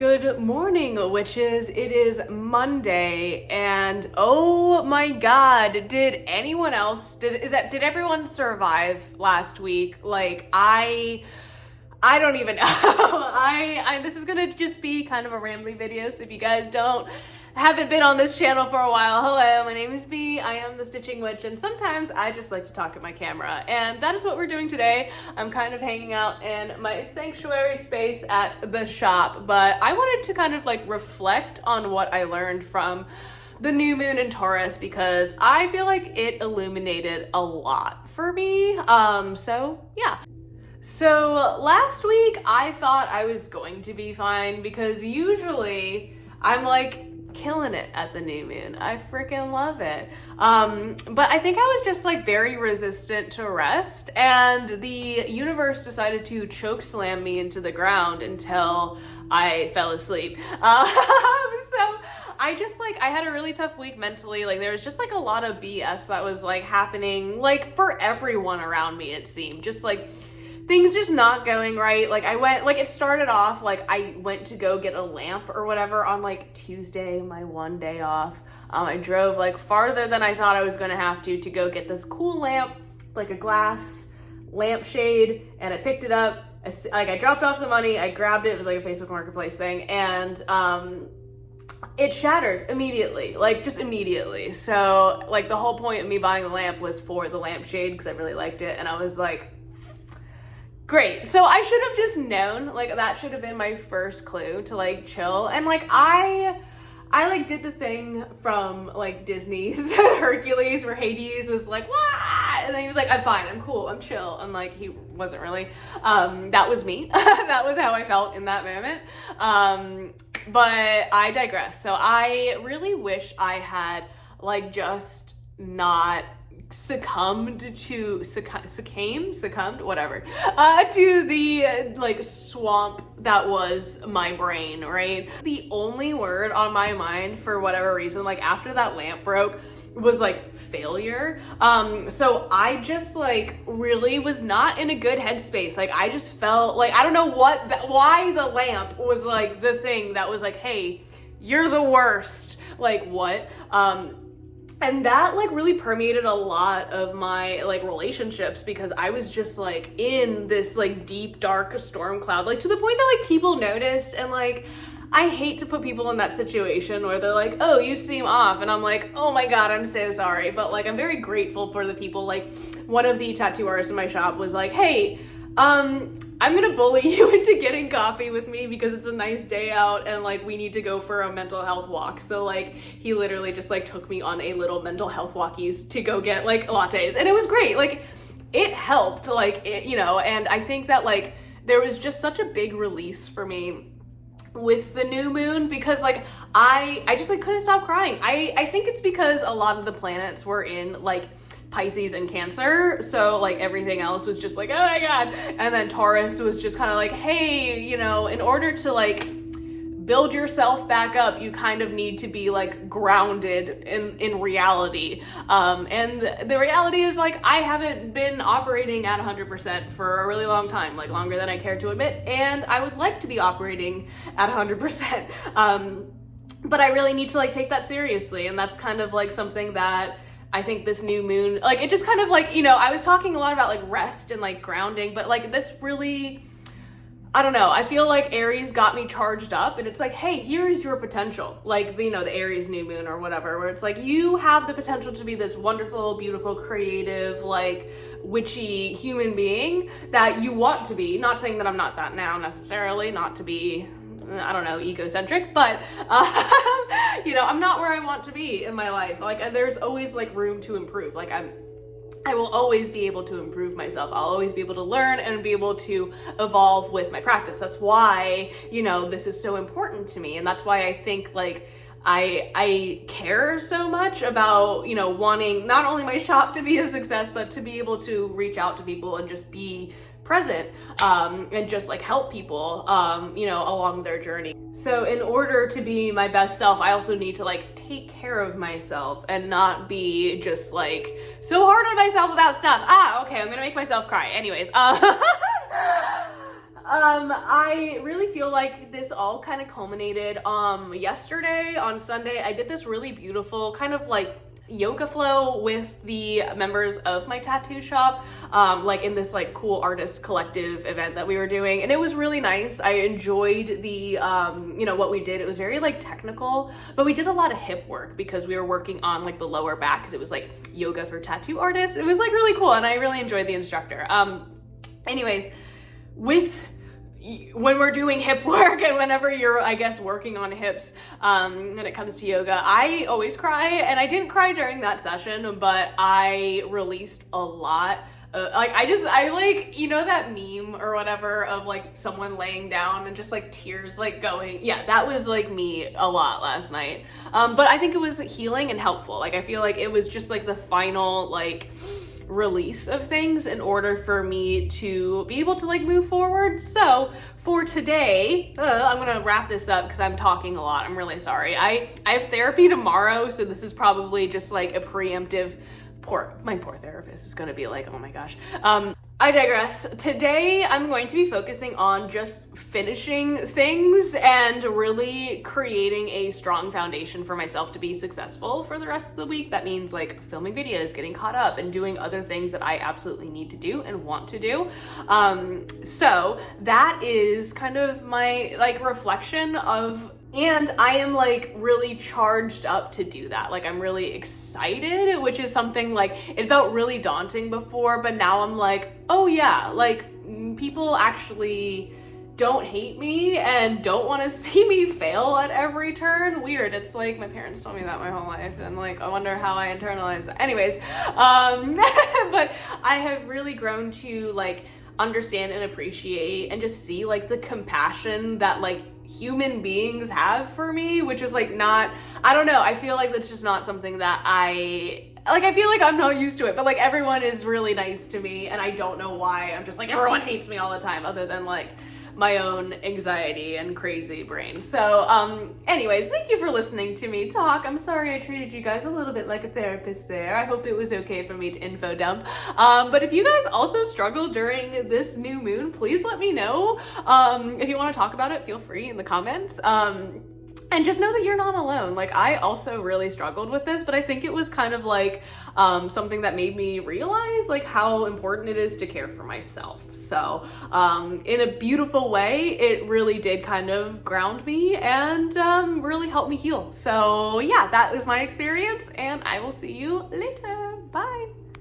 Good morning, witches. It is Monday, and oh my god, did everyone survive last week? Like, I don't even know. This is gonna just be kind of a rambly video, so if you guys haven't been on this channel for a while, hello, my name is B, I am the Stitching Witch, and sometimes I just like to talk at my camera, and that is what we're doing today. I'm kind of hanging out in my sanctuary space at the shop, but I wanted to kind of like reflect on what I learned from the new moon in Taurus, because I feel like it illuminated a lot for me. So yeah. So last week I thought I was going to be fine, because usually I'm like killing it at the new moon. I freaking love it. But I think I was just like very resistant to rest, and the universe decided to choke slam me into the ground until I fell asleep. So I had a really tough week mentally. Like, there was just like a lot of BS that was like happening, like for everyone around me, it seemed. Just like things just not going right. Like it started off, like I went to go get a lamp or whatever on like Tuesday, my one day off. I drove like farther than I thought I was gonna have to go get this cool lamp, like a glass lampshade, and I picked it up. I dropped off the money, I grabbed it. It was like a Facebook Marketplace thing, and it shattered immediately, like just immediately. So like the whole point of me buying the lamp was for the lampshade, because I really liked it, and I was like, great. So I should have just known, like that should have been my first clue to like chill. And like I like did the thing from like Disney's Hercules, where Hades was like, wah! And then he was like, I'm fine, I'm cool, I'm chill. And like, he wasn't really. That was me. That was how I felt in that moment. But I digress. So I really wish I had like just not succumbed, whatever, to the like swamp that was my brain, right? The only word on my mind for whatever reason, like after that lamp broke, was like failure. So I just like really was not in a good headspace. Like I just felt like, I don't know why the lamp was like the thing that was like, hey, you're the worst. Like what? And that like really permeated a lot of my like relationships, because I was just like in this like deep dark storm cloud, like to the point that like people noticed. And like I hate to put people in that situation where they're like, oh, you seem off, and I'm like, oh my god, I'm so sorry. But like I'm very grateful for the people. Like one of the tattoo artists in my shop was like, hey, I'm gonna bully you into getting coffee with me because it's a nice day out and like we need to go for a mental health walk. So like he literally just like took me on a little mental health walkies to go get like lattes, and it was great. Like it helped, like it, you know. And I think that like there was just such a big release for me with the new moon, because like I just like couldn't stop crying. I think it's because a lot of the planets were in like Pisces and Cancer, so like everything else was just like, oh my god. And then Taurus was just kind of like, hey, you know, in order to like build yourself back up, you kind of need to be like grounded in reality. And the reality is like I haven't been operating at 100% for a really long time, like longer than I care to admit, and I would like to be operating at 100%. But I really need to like take that seriously, and that's kind of like something that I think this new moon, like it just kind of like, you know, I was talking a lot about like rest and like grounding, but like this really, I don't know, I feel like Aries got me charged up, and it's like, hey, here is your potential. Like, you know, the Aries new moon or whatever, where it's like, you have the potential to be this wonderful, beautiful, creative, like witchy human being that you want to be. Not saying that I'm not that now necessarily, not to be, I don't know, egocentric, but you know, I'm not where I want to be in my life. Like there's always like room to improve. Like I will always be able to improve myself. I'll always be able to learn and be able to evolve with my practice. That's why, you know, this is so important to me. And that's why I think like I care so much about, you know, wanting not only my shop to be a success, but to be able to reach out to people and just be present, and just like help people, you know, along their journey. So in order to be my best self, I also need to like take care of myself and not be just like so hard on myself about stuff. Okay, I'm gonna make myself cry. Anyways, I really feel like this all kind of culminated yesterday on Sunday. I did this really beautiful kind of like yoga flow with the members of my tattoo shop, like in this like cool artist collective event that we were doing, and it was really nice. I enjoyed the you know, what we did. It was very like technical, but we did a lot of hip work because we were working on like the lower back, because it was like yoga for tattoo artists. It was like really cool, and I really enjoyed the instructor. Anyways, when we're doing hip work and whenever you're, I guess, working on hips, when it comes to yoga, I always cry, and I didn't cry during that session, but I released a lot. I like, you know, that meme or whatever of like someone laying down and just like tears like going. Yeah, that was like me a lot last night. But I think it was healing and helpful. Like, I feel like it was just like the final like release of things in order for me to be able to like move forward. So for today, I'm gonna wrap this up because I'm talking a lot. I'm really sorry. I have therapy tomorrow, so this is probably just like a preemptive. My poor therapist is gonna be like, oh my gosh. I digress. Today, I'm going to be focusing on just finishing things and really creating a strong foundation for myself to be successful for the rest of the week. That means like filming videos, getting caught up, and doing other things that I absolutely need to do and want to do. So that is kind of my like reflection of, and I am like really charged up to do that. Like, I'm really excited, which is something like, it felt really daunting before, but now I'm like, oh yeah, like people actually don't hate me and don't want to see me fail at every turn. Weird. It's like my parents told me that my whole life, and like I wonder how I internalize that. Anyways, but I have really grown to like understand and appreciate and just see like the compassion that like human beings have for me, which is like not, I don't know, I feel like that's just not something that I feel like I'm not used to it, but like everyone is really nice to me, and I don't know why. I'm just like, everyone hates me all the time, other than like my own anxiety and crazy brain. So anyways, thank you for listening to me talk. I'm sorry I treated you guys a little bit like a therapist there. I hope it was okay for me to info dump. But if you guys also struggle during this new moon, please let me know. If you want to talk about it, feel free in the comments. And just know that you're not alone. Like, I also really struggled with this, but I think it was kind of like something that made me realize like how important it is to care for myself. So in a beautiful way, it really did kind of ground me and really help me heal. So yeah, that was my experience, and I will see you later. Bye.